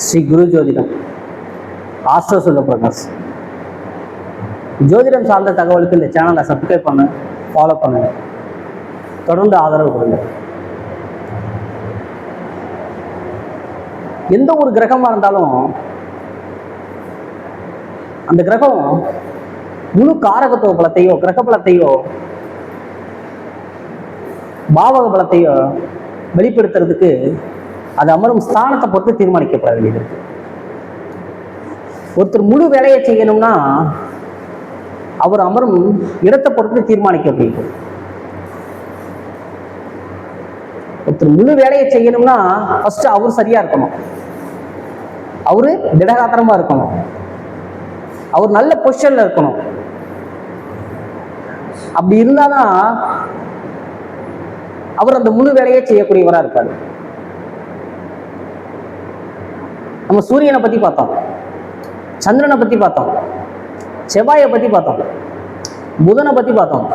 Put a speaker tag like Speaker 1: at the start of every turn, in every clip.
Speaker 1: ஸ்ரீ குரு ஜோதிடம் ஆஸ்ட்ரோ சொல்ல பிரகாஷ். ஜோதிடம் சார்ந்த தகவலுக்கு இந்த சேனலை சப்ஸ்கிரைப் பண்ண, ஃபாலோ பண்ணுங்க, தொடர்ந்து ஆதரவு கொடுங்க. எந்த ஒரு கிரகமாக இருந்தாலும் அந்த கிரகம் முழு காரகத்துவ பலத்தையோ, கிரக பலத்தையோ, பாவக பலத்தையோ வெளிப்படுத்துறதுக்கு அது அமரும் ஸ்தானத்தை பொறுத்து தீர்மானிக்கப்பட வேண்டியது இருக்கு. ஒருத்தர் முழு வேலையை செய்யணும்னா அவர் அமரும் இடத்தை பொறுத்து தீர்மானிக்கப்படுகிறது. ஒருத்தர் முழு வேலையை செய்யணும்னா ஃபர்ஸ்ட் அவர் சரியா இருக்கணும், அவரு திடகாத்திரமா இருக்கணும், அவர் நல்ல பொசிஷன்ல இருக்கணும். அப்படி இருந்தாதான் அவர் அந்த முழு வேலையை செய்யக்கூடியவரா இருக்காரு. நம்ம சூரியனை பத்தி பார்த்தோம், சந்திரனை பத்தி பார்த்தோம், செவ்வாயை பத்தி பார்த்தோம், புதனை பத்தி பார்த்தோம்.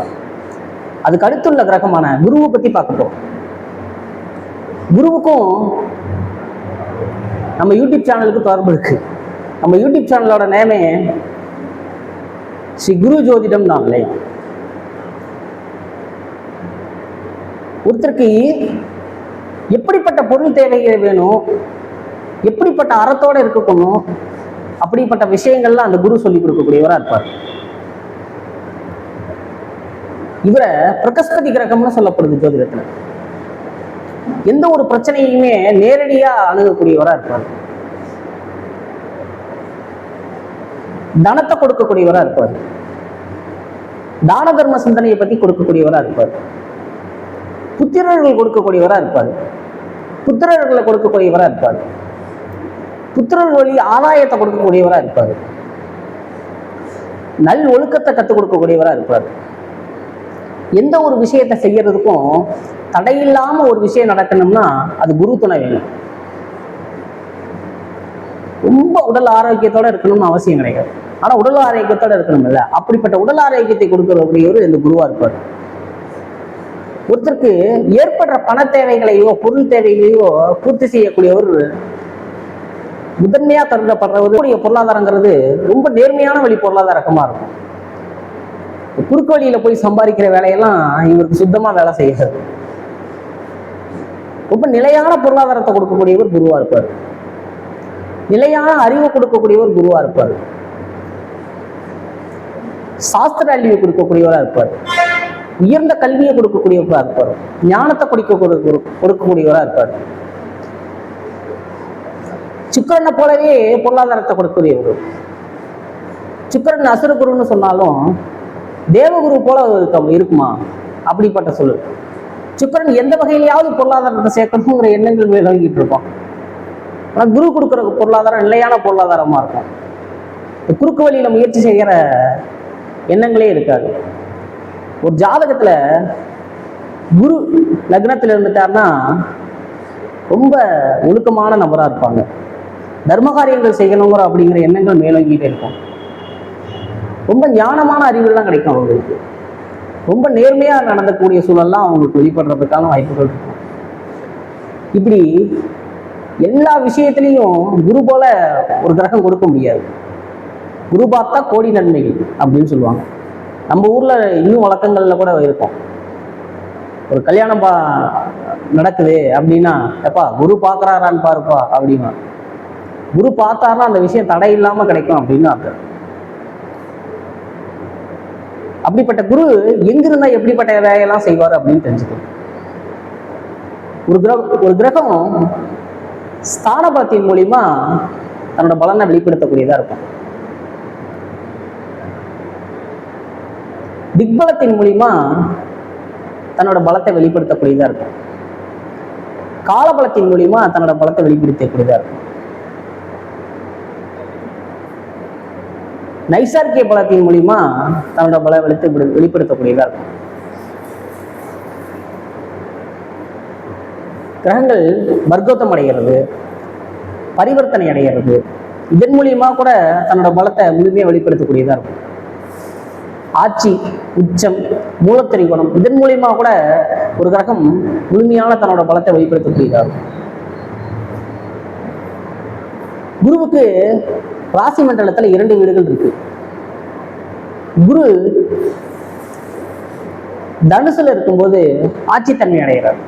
Speaker 1: அதுக்கு அடுத்துள்ள கிரகமான குருவை பத்தி பார்க்கட்டும். குருவுக்கும் நம்ம யூடியூப் சேனலுக்கு தொடர்பு இருக்கு. நம்ம யூடியூப் சேனலோட நேமே ஸ்ரீ குரு ஜோதிடம் தான் இல்லையா? ஒருத்தருக்கு எப்படிப்பட்ட பொருள் தேவைகள் வேணும், எப்படிப்பட்ட அறத்தோட இருக்கணும், அப்படிப்பட்ட விஷயங்கள்லாம் அந்த குரு சொல்லி கொடுக்கக்கூடியவரா இருப்பார். இவரை பிரகஸ்பதி கிரகம்னு சொல்லப்படுது ஜோதிடத்துல. எந்த ஒரு பிரச்சனையுமே நேரடியா அணுகக்கூடியவரா இருப்பார். தனத்தை கொடுக்கக்கூடியவரா இருப்பார். தான தர்ம சிந்தனையை பத்தி கொடுக்கக்கூடியவரா இருப்பார். புத்திரர்கள் கொடுக்கக்கூடியவரா இருப்பார். புத்திரர்களை கொடுக்கக்கூடியவரா இருப்பார். புத்திரர் வழி ஆதாயத்தை கொடுக்கக்கூடியவரா இருப்பார். நல் ஒழுக்கத்தை கற்றுக் கொடுக்கக்கூடியவரா இருப்பார். எந்த ஒரு விஷயத்தை செய்யறதுக்கும் தடையில்லாம ஒரு விஷயம் நடக்கணும்னா அது குரு துணை வேணும். ரொம்ப உடல் ஆரோக்கியத்தோட இருக்கணும்னு அவசியம் கிடையாது, ஆனா உடல் ஆரோக்கியத்தோட இருக்கணும் இல்ல, அப்படிப்பட்ட உடல் ஆரோக்கியத்தை கொடுக்கக்கூடியவர் இந்த குருவா இருப்பார். ஒருத்தருக்கு ஏற்படுற பண தேவைகளையோ பொருள் தேவைகளையோ பூர்த்தி செய்யக்கூடியவர் முதன்மையா கருதப்படுறது. பொருளாதாரங்கிறது ரொம்ப நேர்மையான வழி பொருளாதாரமா இருக்கும். குறுக்கு வழியில போய் சம்பாதிக்கிற வேலையெல்லாம் இவருக்கு சுத்தமா வேலை செய்யாது. ரொம்ப நிலையான பொருளாதாரத்தை கொடுக்கக்கூடியவர் குருவா இருப்பார். நிலையான அறிவை கொடுக்கக்கூடியவர் குருவா இருப்பார். சாஸ்திர அறிவை கொடுக்கக்கூடியவரா இருப்பார். உயர்ந்த கல்வியை கொடுக்கக்கூடியவரா இருப்பார். ஞானத்தை கொடுக்கக்கூடியவரா இருப்பார். சுக்கிரனை போலவே பொருளாதாரத்தை கொடுக்கக்கூடியவர். சுக்கிரன் அசுர குருன்னு சொன்னாலும் தேவகுரு போல இருக்குமா? அப்படிப்பட்ட சொல்லு. சுக்கிரன் எந்த வகையிலையாவது பொருளாதாரத்தை சேர்க்கணுங்கிற எண்ணங்கள் விளங்கிட்டு இருக்கோம். ஆனா குரு கொடுக்குற பொருளாதாரம் நிலையான பொருளாதாரமா இருக்கும். குறுக்கு வழியில முயற்சி செய்கிற எண்ணங்களே இருக்காது. ஒரு ஜாதகத்துல குரு லக்னத்துல இருந்துட்டார்னா ரொம்ப ஒழுக்கமான நபரா இருப்பாங்க. தர்மகாரியங்கள் செய்யணுங்கிற அப்படிங்கிற எண்ணங்கள் மேலோங்கிட்டே இருக்கும். ரொம்ப ஞானமான அறிவுலாம் கிடைக்கும் அவங்களுக்கு. ரொம்ப நேர்மையா நடந்தக்கூடிய சூழல்லாம் அவங்களுக்கு வெளிப்படுறதுக்கான வாய்ப்புகள் இருக்கும். இப்படி எல்லா விஷயத்திலையும் குரு போல ஒரு கிரகம் கொடுக்க முடியாது. குரு பார்த்தா கோடி நன்மைகள் அப்படின்னு சொல்லுவாங்க. நம்ம ஊர்ல இன்னும் வழக்கங்கள்ல கூட இருக்கும். ஒரு கல்யாணம் நடக்குது அப்படின்னா, எப்பா குரு பார்க்கறாரான்னு பாருப்பா அப்படின்னா, குரு பார்த்தாருன்னா அந்த விஷயம் தடை இல்லாம கிடைக்கும் அப்படின்னு அர்த்தம். அப்படிப்பட்ட குரு எங்கிருந்தா எப்படிப்பட்ட வேலையெல்லாம் செய்வார் அப்படின்னு தெரிஞ்சுக்கணும். ஒரு கிரகம் ஸ்தான பலத்தின் மூலியமா தன்னோட பலனை வெளிப்படுத்தக்கூடியதா இருக்கும். திக்பலத்தின் மூலியமா தன்னோட பலத்தை வெளிப்படுத்தக்கூடியதா இருக்கும். காலபலத்தின் மூலியமா தன்னோட பலத்தை வெளிப்படுத்தக்கூடியதா இருக்கும். நைசார்கிய பலத்தின் மூலியமா தன்னோட பல வெளிப்படுத்தக்கூடியதா இருக்கும். கிரகங்கள் வர்க்கோத்தம் அடைகிறது, பரிவர்த்தனை அடைகிறது, இதன் மூலியமா கூட தன்னோட பலத்தை முழுமையா வெளிப்படுத்தக்கூடியதா இருக்கும். ஆட்சி, உச்சம், மூலத்திரிகோணம், இதன் மூலியமா கூட ஒரு கிரகம் முழுமையான தன்னோட பலத்தை வெளிப்படுத்தக்கூடியதா இருக்கும். குருவுக்கு ராசி மண்டலத்துல 2 வீடுகள் இருக்கு. குரு தனுசுல இருக்கும்போது ஆட்சித்தன்மை அடைகிறார்.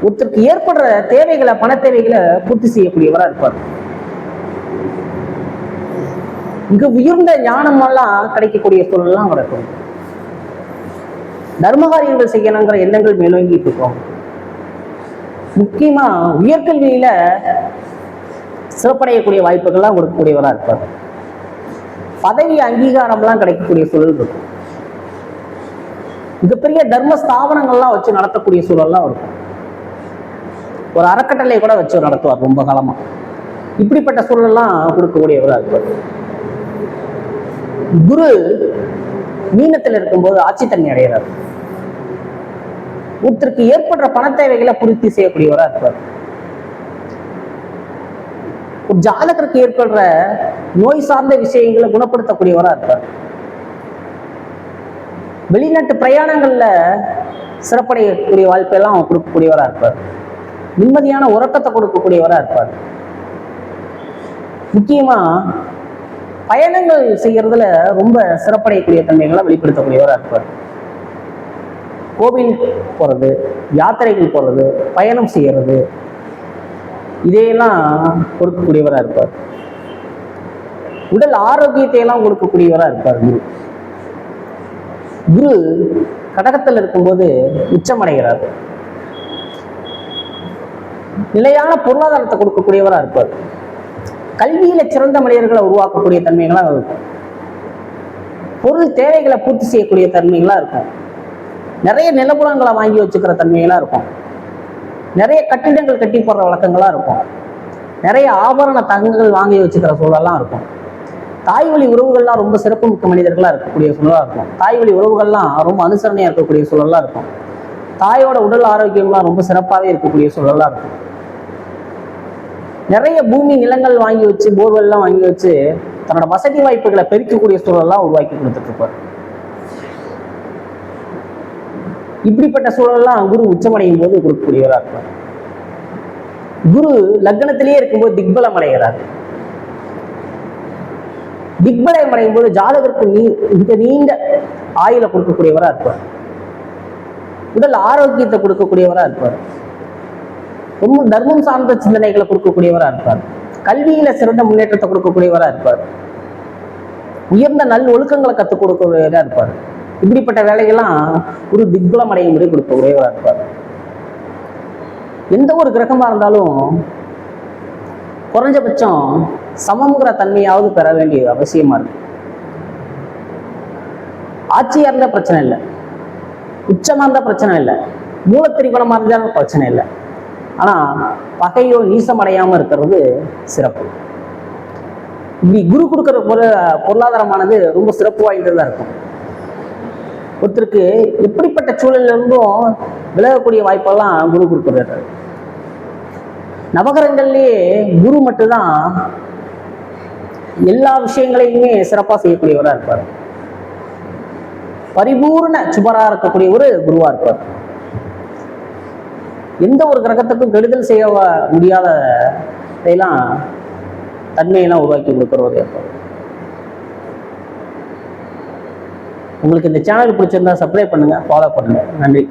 Speaker 1: ஒருத்தருக்கு ஏற்படுற தேவைகளை, பண தேவைகளை பூர்த்தி செய்யக்கூடியவரா இருப்பார். மிக உயர்ந்த ஞானம் எல்லாம் கிடைக்கக்கூடிய சூழல்லாம் கிடைக்கும். தர்மகாரியங்கள் செய்யணுங்கிற எண்ணங்கள் மேலோங்கிட்டு இருக்கோம். முக்கியமா உயர்கல்வியில சிறப்படையக்கூடிய வாய்ப்புகள்லாம் கொடுக்கக்கூடியவரா இருப்பார். பதவி அங்கீகாரம்லாம் கிடைக்கக்கூடிய சூழல் இருக்கும். மிகப்பெரிய தர்ம ஸ்தாபனங்கள்லாம் வச்சு நடத்தக்கூடிய சூழல்லாம் இருக்கும். ஒரு அறக்கட்டளை கூட வச்சு நடத்துவார் ரொம்ப காலமா. இப்படிப்பட்ட சூழல்லாம் கொடுக்கக்கூடியவரா இருப்பார். குரு மீனத்தில் இருக்கும்போது ஆட்சித்தன்மை அடைகிறார். ஒருத்தருக்கு ஏற்படுற பண தேவைகளை பூர்த்தி செய்யக்கூடியவரா இருப்பார். ஒரு ஜாதகருக்கு ஏற்படுற நோய் சார்ந்த விஷயங்களை குணப்படுத்தக்கூடியவரா இருப்பார். வெளிநாட்டு பிரயாணங்கள்ல சிறப்படையக்கூடிய வாய்ப்பெல்லாம் கொடுக்கக்கூடியவரா இருப்பார். நிம்மதியான உறக்கத்தை கொடுக்கக்கூடியவரா இருப்பார். முக்கியமா பயணங்கள் செய்யறதுல ரொம்ப சிறப்படையக்கூடிய தன்மைகளை வெளிப்படுத்தக்கூடியவரா இருப்பார். கோவில் போறது, யாத்திரைகள் போறது, பயணம் செய்யறது, இதையெல்லாம் கொடுக்கக்கூடியவரா இருப்பார். உடல் ஆரோக்கியத்தை எல்லாம் கொடுக்கக்கூடியவரா இருப்பார் குரு. குரு கடகத்தில் இருக்கும்போது உச்சமடைகிறார். நிலையான பொருளாதாரத்தை கொடுக்கக்கூடியவரா இருப்பார். கல்வியில சிறந்த மனிதர்களை உருவாக்கக்கூடிய தன்மைகளா இருக்கும். பொருள் தேவைகளை பூர்த்தி செய்யக்கூடிய தன்மைகளா இருக்கும். நிறைய நிலப்புலங்களை வாங்கி வச்சுக்கிற தன்மைகளா இருக்கும். நிறைய கட்டிடங்கள் கட்டி போடுற வழக்கங்களா இருக்கும். நிறைய ஆபரண தங்கங்கள் வாங்கி வச்சுக்கிற சூழலாம் இருக்கும். தாய் வழி உறவுகள்லாம் ரொம்ப சிறப்பு மிக்க மனிதர்களா இருக்கக்கூடிய சூழலா இருக்கும். தாய் வழி உறவுகள்லாம் ரொம்ப அனுசரணையா இருக்கக்கூடிய சூழலா இருக்கும். தாயோட உடல் ஆரோக்கியம்லாம் ரொம்ப சிறப்பாகவே இருக்கக்கூடிய சூழலா இருக்கும். நிறைய பூமி நிலங்கள் வாங்கி வச்சு, போர்வெல்லாம் வாங்கி வச்சு தன்னோட வசதி வாய்ப்புகளை பெருக்கக்கூடிய சூழலாம் உருவாக்கி கொடுத்துட்டு இருப்பார். இப்படிப்பட்ட சூழல்லாம் குரு உச்சமடையும் போது கொடுக்கக்கூடியவரா இருப்பார். குரு லக்னத்திலேயே இருக்கும்போது திக்பலம் அடைகிறார். திக்பலம் அடையும் போது ஜாதகருக்கு மிக நீண்ட ஆயுள கொடுக்கக்கூடியவரா இருப்பார். உடல் ஆரோக்கியத்தை கொடுக்கக்கூடியவரா இருப்பார். ரொம்ப தர்மம் சார்ந்த சிந்தனைகளை கொடுக்கக்கூடியவரா இருப்பார். கல்வியில சிறந்த முன்னேற்றத்தை கொடுக்கக்கூடியவரா இருப்பார். உயர்ந்த நல் ஒழுக்கங்களை கற்றுக் கொடுக்கக்கூடியவரா இருப்பார். இப்படிப்பட்ட வேலைகள்லாம் ஒரு திக்பலம் அடையும் முறை கொடுக்கக்கூடியவரா இருப்பார். எந்த ஒரு கிரகமா இருந்தாலும் குறைஞ்சபட்சம் சமங்கிற தன்மையாவது பெற வேண்டிய அவசியமா இருக்கு. ஆட்சியா இருந்தா பிரச்சனை இல்லை, உச்சமா இருந்தா பிரச்சனை இல்லை, மூலத்திரிகோணமா இருந்தாலும் பிரச்சனை இல்லை. ஆனா பகையோ நீசம் அடையாம இருக்கிறது சிறப்பு. இப்படி குரு கொடுக்கிற பொருளாதாரமானது ரொம்ப சிறப்பு வாய்ந்ததா இருக்கும். ஒருத்தருக்கு எப்படிப்பட்ட சூழல்ல இருந்தும் விலகக்கூடிய வாய்ப்பெல்லாம் குரு கொடுக்கிறாரு. நவகரங்கள்லயே குரு மட்டும்தான் எல்லா விஷயங்களையுமே சிறப்பா செய்யக்கூடியவரா இருப்பார். பரிபூர்ண சுபரா இருக்கக்கூடிய ஒரு குருவா இருப்பார். எந்த ஒரு கிரகத்துக்கும் கெடுதல் செய்ய முடியாத தன்மையெல்லாம் உருவாக்கி கொடுக்கிறவரே இருப்பார். உங்களுக்கு இந்த சேனல் பிடிச்சிருந்தா சப்ஸ்கிரைப் பண்ணுங்க, ஃபாலோ பண்ணுங்க. நன்றி.